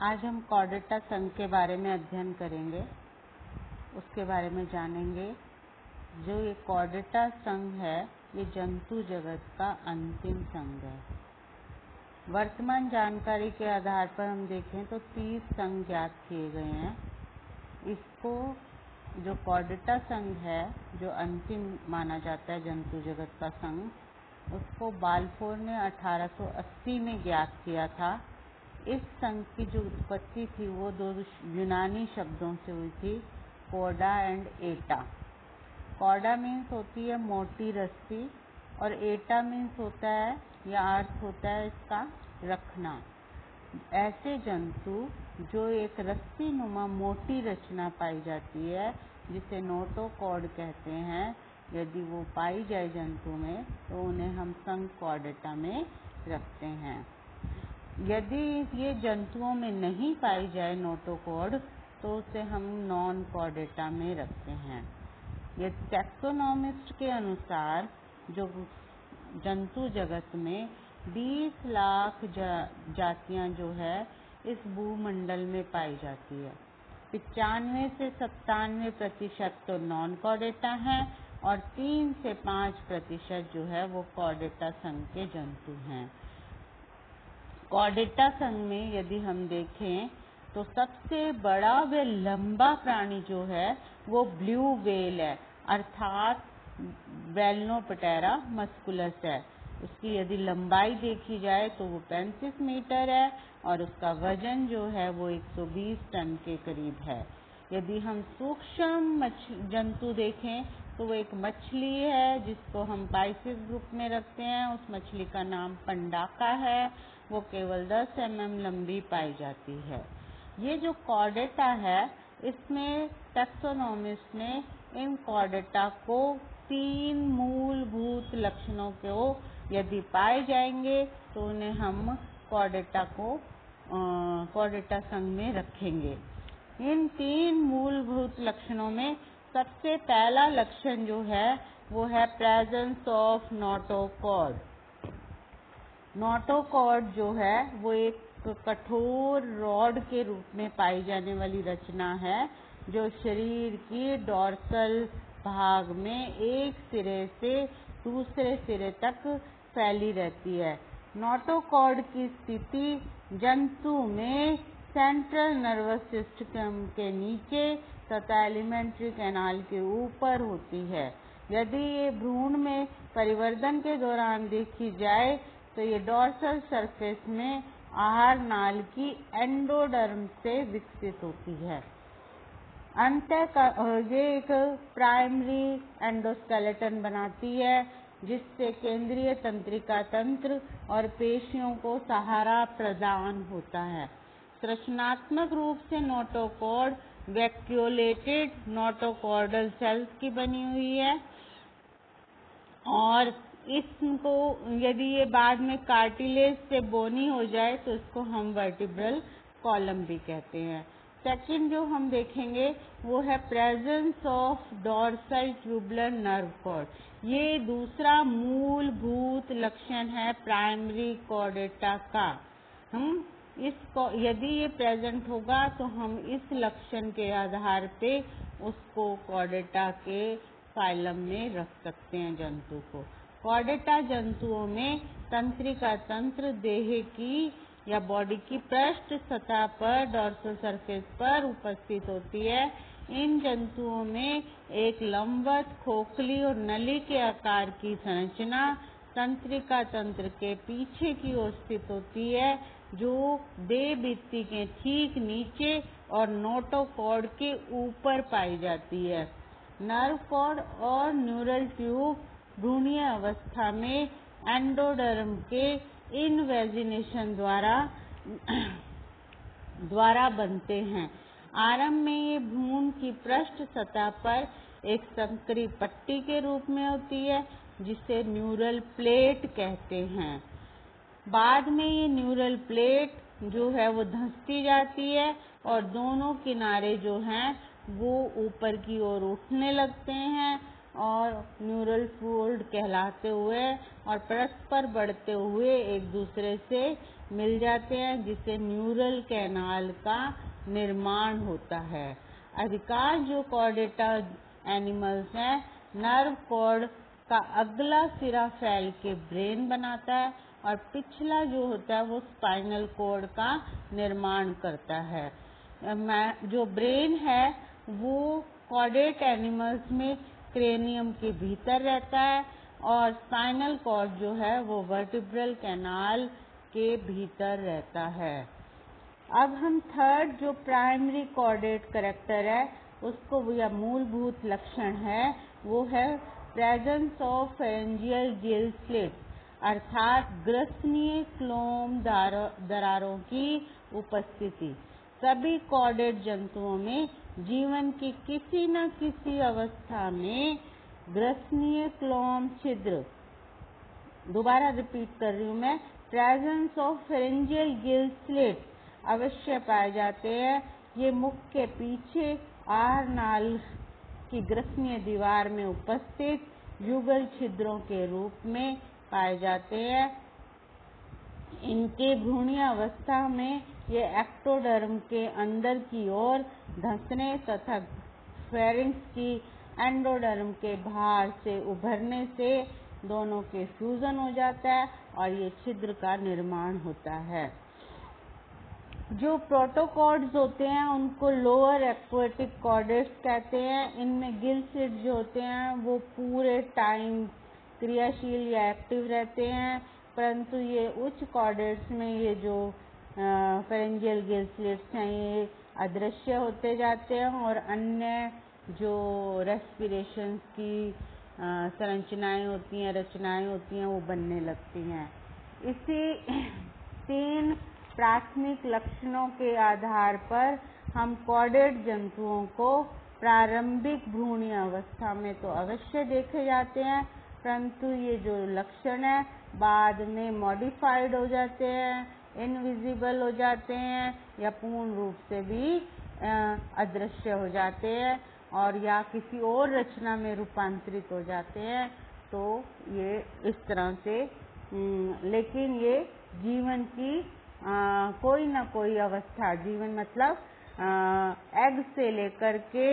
आज हम कॉर्डेटा संघ के बारे में अध्ययन करेंगे, उसके बारे में जानेंगे। जो ये कॉर्डेटा संघ है, ये जंतु जगत का अंतिम संघ है। वर्तमान जानकारी के आधार पर हम देखें तो 30 संघ ज्ञात किए गए हैं। इसको जो कॉर्डेटा संघ है, जो अंतिम माना जाता है जंतु जगत का संघ, उसको बाल्फोर ने 1880 में ज्ञात किया था। इस संघ की जो उत्पत्ति थी वो दो यूनानी शब्दों से हुई थी, chorda and Etah. Chorda means होती है मोटी रस्सी और एटा मीन्स होता है या अर्थ होता है इसका रखना। ऐसे जंतु जो एक रस्सी नुमा मोटी रचना पाई जाती है, जिसे नोटोकॉर्ड कहते हैं, यदि वो पाई जाए जंतु में तो उन्हें हम संघ कॉर्डेटा में रखते हैं। यदि ये जंतुओं में नहीं पाई जाए नोटोकॉर्ड, तो उसे हम नॉन कॉर्डेटा में रखते हैं। ये टैक्सोनॉमिस्ट के अनुसार जो जंतु जगत में 20 लाख जातियां जो है इस भूमंडल में पाई जाती है। 95 से 97% तो नॉन कॉर्डेटा हैं और 3 से 5% जो है वो कॉर्डेटा संघ के जंतु हैं। कॉर्डेटा संघ में यदि हम देखें तो सबसे बड़ा व लंबा प्राणी जो है वो ब्लू व्हेल है, अर्थात वेलनोपटेरा मस्कुलस है। उसकी यदि लंबाई देखी जाए तो वो 35 मीटर है और उसका वजन जो है वो 120 टन के करीब है। यदि हम सूक्ष्म जंतु देखें तो वो एक मछली है जिसको हम पाइसेस ग्रुप में रखते हैं। उस मछली का नाम पंडाका है। वो केवल 10 mm लंबी पाई जाती है। ये जो कॉर्डेटा है, इसमें टैक्सोनॉमिस्ट ने इन कॉर्डेटा को 3 मूलभूत लक्षणों को यदि पाए जाएंगे तो उन्हें हम कॉर्डेटा संघ में रखेंगे। इन 3 मूलभूत लक्षणों में सबसे पहला लक्षण जो है वो है प्रेजेंस ऑफ नोटोकॉर्ड। नोटोकॉर्ड जो है वो एक कठोर रॉड के रूप में पाई जाने वाली रचना है, जो शरीर की डॉर्सल भाग में एक सिरे से दूसरे सिरे तक फैली रहती है। नोटोकॉर्ड की स्थिति जंतु में सेंट्रल नर्वस सिस्टम के नीचे तथा एलिमेंट्री कैनाल के ऊपर होती है। यदि ये भ्रूण में परिवर्धन के दौरान देखी जाए तो ये डॉर्सल सरफेस में आहार नाल की एंडोडर्म से विकसित होती है। ये एक प्राइमरी एंडोस्केलेटन बनाती है, जिससे केंद्रीय तंत्रिका तंत्र और पेशियों को सहारा प्रदान होता है। संरचनात्मक रूप से नोटोकॉर्ड वैक्यूलेटेड नोटोकॉर्डल सेल्स की बनी हुई है और इसको यदि ये बाद में कार्टिलेज से बोनी हो जाए तो इसको हम वर्टिब्रल कॉलम भी कहते हैं। सेकंड जो हम देखेंगे वो है presence of dorsal tubular nerve cord. ये दूसरा मूलभूत लक्षण है प्राइमरी कॉर्डेटा का। हम इसको यदि ये प्रेजेंट होगा तो हम इस लक्षण के आधार पे उसको कॉर्डेटा के फाइलम में रख सकते हैं जंतु को। कॉर्डेटा जंतुओं में तंत्रिका तंत्र देह की या बॉडी की पृष्ठ सतह पर डॉर्सल सरफेस पर उपस्थित होती है। इन जंतुओं में एक लंबवत खोखली और नली के आकार की संरचना तंत्रिका तंत्र के पीछे की ओर स्थित होती है, जो देह भित्ति के ठीक नीचे और नोटोकॉर्ड के ऊपर पाई जाती है। नर्व कॉर्ड और न्यूरल ट्यूब भ्रूणीय अवस्था में एंडोडर्म के इनवेजिनेशन द्वारा बनते हैं। आरंभ में ये भ्रूण की पृष्ठ सतह पर एक संकरी पट्टी के रूप में होती है, जिसे न्यूरल प्लेट कहते हैं। बाद में ये न्यूरल प्लेट जो है वो धंसती जाती है और दोनों किनारे जो हैं वो ऊपर की ओर उठने लगते हैं और न्यूरल फोल्ड कहलाते हुए और परस्पर बढ़ते हुए एक दूसरे से मिल जाते हैं, जिससे न्यूरल कैनाल का निर्माण होता है। अधिकांश जो कॉर्डेटा एनिमल्स हैं, नर्व कॉर्ड का अगला सिरा फैल के ब्रेन बनाता है और पिछला जो होता है वो स्पाइनल कॉर्ड का निर्माण करता है। जो ब्रेन है वो कॉर्डेट एनिमल्स में क्रेनियम के भीतर रहता है और स्पाइनल कॉर्ड जो है वो वर्टिब्रल कैनाल के भीतर रहता है। अब हम थर्ड जो प्राइमरी कॉर्डेट कैरेक्टर है उसको या मूलभूत लक्षण है वो है presence of pharyngeal gill slits, अर्थात ग्रसनीय क्लोम दरारों की उपस्थिति। सभी कॉर्डेट जंतुओं में जीवन की किसी न किसी अवस्था में ग्रसनीय क्लोम छिद्र, दोबारा रिपीट कर रही हूँ मैं, presence of pharyngeal gill slits अवश्य पाए जाते हैं। ये मुख के पीछे आहार नाल की ग्रसनीय दीवार में उपस्थित युगल छिद्रों के रूप में पाए जाते हैं। इनके भ्रूणीय अवस्था में ये एक्टोडर्म के अंदर की ओर धंसने तथा फेरिंक्स की एंडोडर्म के बाहर से उभरने से दोनों के फ्यूजन हो जाता है और ये छिद्र का निर्माण होता है। जो प्रोटोकॉर्ड्स होते हैं उनको लोअर एक्वेटिक कॉर्डेट्स कहते हैं। इनमें गिल स्लिट जो होते हैं वो पूरे टाइम क्रियाशील या एक्टिव रहते हैं, परंतु ये उच्च कॉर्डेट्स में ये जो फेरेंजियल गिल स्लिट्स हैं ये अदृश्य होते जाते हैं और अन्य जो रेस्पिरेशन की संरचनाएं होती हैं, रचनाएं होती हैं वो बनने लगती हैं। इसी 3 प्राथमिक लक्षणों के आधार पर हम कॉर्डेट जंतुओं को प्रारंभिक भ्रूणीय अवस्था में तो अवश्य देखे जाते हैं, परंतु ये जो लक्षण है बाद में मॉडिफाइड हो जाते हैं, इनविजिबल हो जाते हैं या पूर्ण रूप से भी अदृश्य हो जाते हैं और या किसी और रचना में रूपांतरित हो जाते हैं। तो ये इस तरह से लेकिन ये जीवन की कोई ना कोई अवस्था, जीवन मतलब एग से लेकर के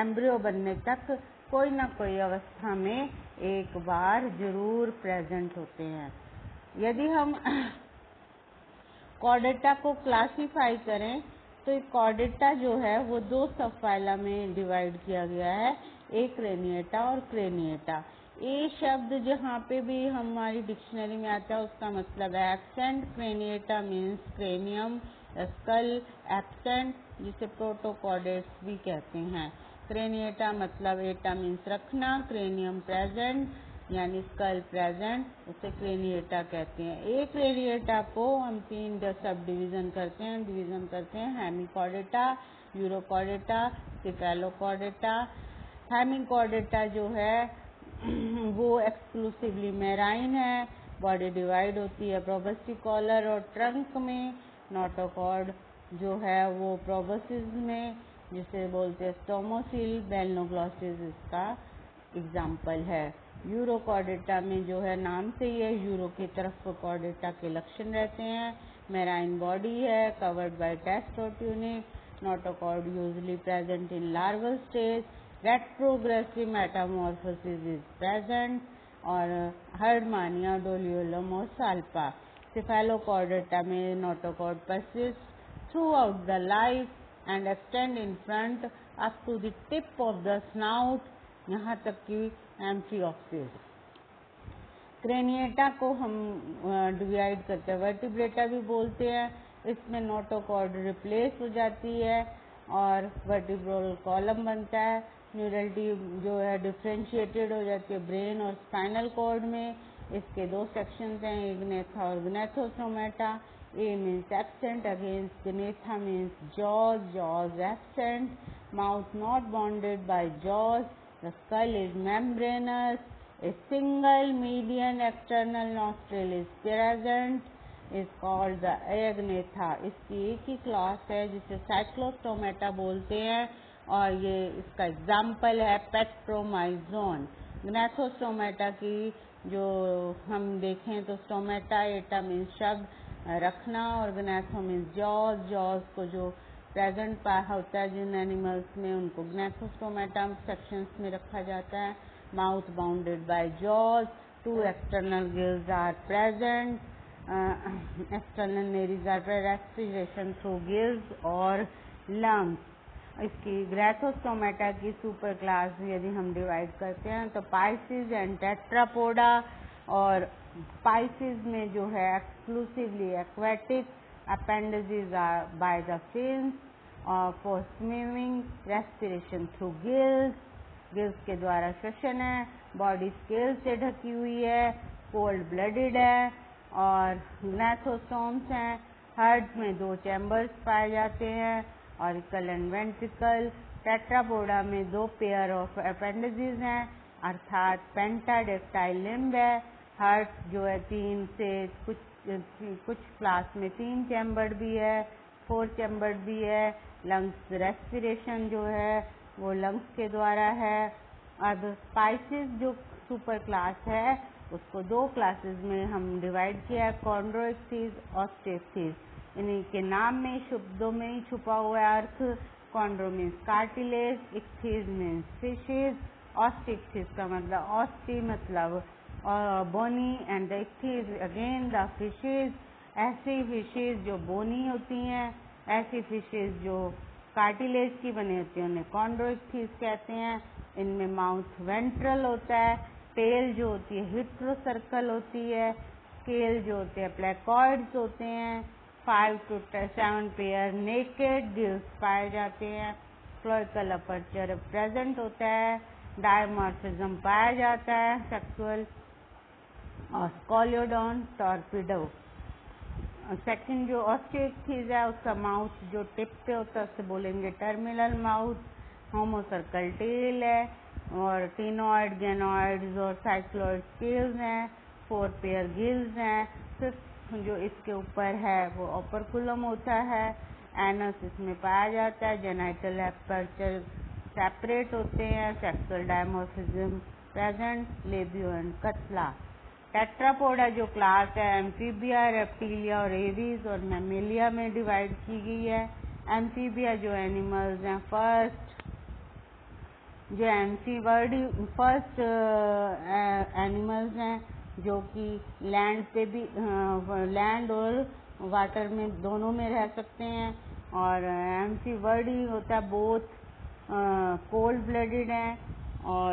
एम्ब्रियो बनने तक कोई ना कोई अवस्था में एक बार जरूर प्रेजेंट होते हैं। यदि हम कॉर्डेटा को क्लासिफाई करें तो कॉर्डेटा जो है वो 2 सबफाइला में डिवाइड किया गया है, एक क्रेनिएटा और क्रेनिएटा। ए शब्द जहाँ पे भी हमारी डिक्शनरी में आता है उसका मतलब है absent, Craniata means cranium, skull absent, जिसे प्रोटोकॉर्डेट्स भी कहते हैं। क्रेनिएटा मतलब एटा मीन्स रखना, क्रेनियम प्रेजेंट यानी स्कल प्रेजेंट, उसे क्रेनिएटा कहते हैं। एक क्रेनिएटा को हम 3 सब डिवीजन करते हैं हेमिकॉर्डेटा, यूरोकॉर्डेटा, सेफेलोकॉर्डेटा। हेमिकॉर्डेटा जो है वो एक्सक्लूसिवली मेराइन है, बॉडी डिवाइड होती है प्रोबस्टी कॉलर और ट्रंक में। नोटोकॉर्ड जो है वो प्रोबोसिस में, जिसे बोलते हैं स्टोमोसिल, बेलनोग्लॉसिस इसका एग्जाम्पल है। यूरोकॉर्डेटा में जो है नाम से ही है, यूरो की तरफ कॉर्डेटा के लक्षण रहते हैं। मेराइन बॉडी है, covered by test or tunic. Notochord usually present in larval stage, retrogressive metamorphosis is present और हर्डमानिया, डोलियोलम और साल्पा। सेफेलोकॉर्डेटा में notochord persist throughout the life and extend in front up to the tip of the snout, यहाँ तक कि amphioxus. Craniata को हम divide करते हैं, वर्टिब्रेटा भी बोलते हैं। इसमें नोटोकॉर्ड रिप्लेस हो जाती है और वर्टिब्रल कॉलम बनता है। न्यूरल जो है डिफ्रेंशिएटेड हो जाती है ब्रेन और स्पाइनल कॉर्ड में। इसके 2 सेक्शंस हैं, ग्नेथा और gnathostomata. A means absent against gnatha means jaws, jaws absent, mouth not bounded by jaws, the skull is membranous, a single median external nostril is present, is called the agnatha। इसकी एक ही class है जिसे Cyclostomata बोलते हैं और ये इसका example है पेट्रोमाइजोन। ग्नैथोस्टोमेटा की जो हम देखें तो स्टोमेटा एटा मीन्स शब्द रखना और ग्नैथो मीन्स जॉज। जॉज को जो प्रेजेंट होता है जिन एनिमल्स में उनको ग्नैथोस्टोमेटा सेक्शंस में रखा जाता है। Mouth bounded by jaws, 2 external gills are present, external nares are respiration through gills और lungs। इसकी ग्रैथोस्टोमेटा की सुपर क्लास यदि हम डिवाइड करते हैं तो पाइसिस एंड टेट्रापोडा, और पाइसिस में जो है exclusively aquatic, appendages are by the fins for swimming, respiration through gills, gills के द्वारा श्वसन है, बॉडी स्केल से ढकी हुई है, कोल्ड ब्लडेड है और ग्नैथोस्टोम्स हैं। हार्ट में 2 चैम्बर्स पाए जाते हैं, ऑरिकल एंड वेंट्रिकल। टेट्रापोडा में 2 पेयर ऑफ अपेंडिसेस हैं अर्थात पेंटाडेक्टाइल लिम्ब है। हार्ट जो है 3 से कुछ क्लास में 3 चैम्बर भी है, 4 चैम्बर भी है। लंग्स, रेस्पिरेशन जो है वो लंग्स के द्वारा है। अब स्पाइसिस जो सुपर क्लास है उसको 2 क्लासेस में हम डिवाइड किया है, कॉन्ड्रोइक्थिस, ऑस्टिक्थिस। इन्हीं के नाम में, शब्दों में ही छुपा हुआ है अर्थ। Chondro means cartilage, ichthys means fishes, osteichthyes का मतलब ऑस्टी मतलब bony and the ichthys again the fishes. ऐसी फिशेज जो बोनी होती हैं, ऐसी फिशेज जो कार्टिलेज की बनी होती है उन्हें कॉन्ड्रोइक्थिस कहते हैं। इनमें माउथ वेंट्रल होता है, टेल जो होती है हिट्रोसर्कल होती है, स्केल जो होते हैं प्लेकॉइड्स होते हैं। 5 to 7 पेयर नेकेड गिल्स पाए जाते हैं। क्लोइकल अपर्चर प्रेजेंट होता है, डायमॉर्फिज्म पाया जाता है सेक्सुअल। और स्कोलियोडोन टॉर्पिडो। सेकंड जो ऑस्टिक्थिस है उसका माउथ जो टिप पे होता है उससे बोलेंगे टर्मिनल माउथ। होमोसर्कल टेल है और टिनॉइड, गेनॉइड्स और साइक्लोइड स्केल्स हैं। 4 पेयर गिल्स हैं। फिफ्थ जो इसके ऊपर है वो ओपर्कुलम होता है। एनस इसमें पाया जाता है। जेनाइटल एपर्चर सेपरेट होते हैं। Sexual dimorphism present. Labio and कतला। टेट्रापोडा जो क्लास है एम्फीबिया, रेप्टिलिया और एवीज और मैमेलिया में डिवाइड की गई है। एम्फीबिया जो एनिमल्स हैं फर्स्ट एनिमल्स हैं जो कि लैंड पे भी लैंड और वाटर में दोनों में रह सकते हैं। और एम्फीवर्डी होता है बोथ कोल्ड ब्लडेड हैं और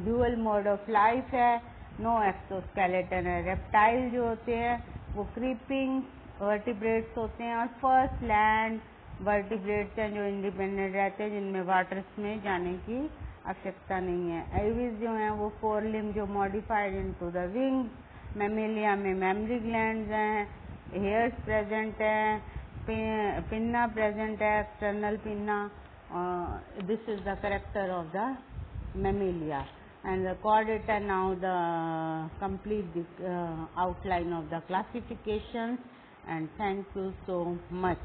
ड्यूअल मोड ऑफ लाइफ है। नो एक्सोस्केलेटन है। रेप्टाइल जो होते हैं वो क्रीपिंग वर्टिब्रेट्स होते हैं और फर्स्ट लैंड वर्टिब्रेट्स हैं जो इंडिपेंडेंट रहते हैं, जिनमें वाटर्स में जाने की आवश्यकता नहीं है। एविस जो हैं वो 4 लिम्ब जो modified into the wings. Mammalia में मेमरी ग्लैंड्स हैं, हेयर्स प्रेजेंट हैं, पिन्ना प्रेजेंट है, external pinna. This is the character of the mammalia and the chordata. Now the complete the outline of the classifications, and thank you so much.